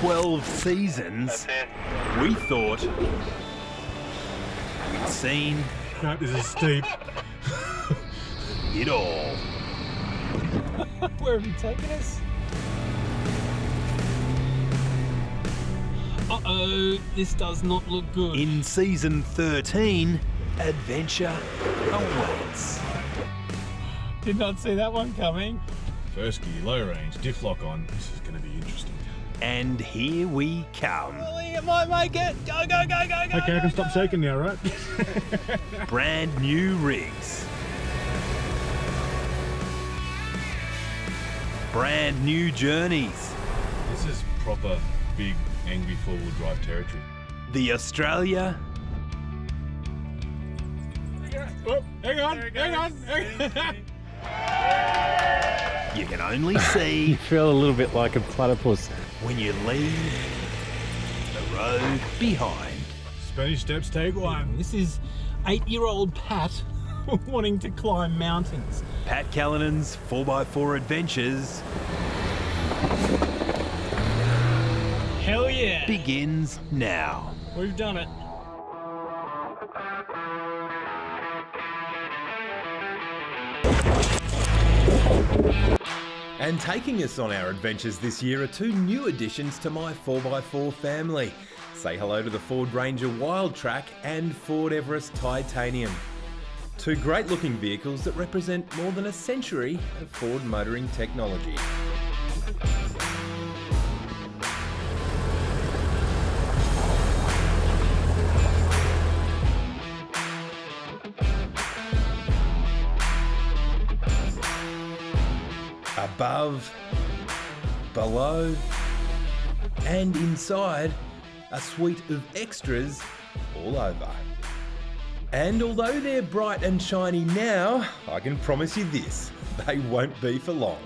12 seasons, we thought we'd seen Crap, this is steep. it all. Where have you taken us? Uh-oh, this does not look good. In season 13, adventure awaits. Did not see that one coming. First gear, low range, diff lock on. This is going to be interesting. And here we come. Willie, it might make it. Go, go, go, go, go. Okay, I can stop shaking now, right? Brand new rigs. Brand new journeys. This is proper big, angry four-wheel drive territory. The Australia Oh, hang on. you can only see You feel a little bit like a platypus. when you leave the road behind. Spanish Steps, take one. This is 8-year-old Pat wanting to climb mountains. Pat Callinan's 4x4 adventures Hell yeah. begins now. We've done it. And taking us on our adventures this year are two new additions to my 4x4 family. Say hello to the Ford Ranger Wildtrak and Ford Everest Titanium. Two great looking vehicles that represent more than a century of Ford motoring technology. Above, below, and inside, a suite of extras all over. And although they're bright and shiny now, I can promise you this, they won't be for long.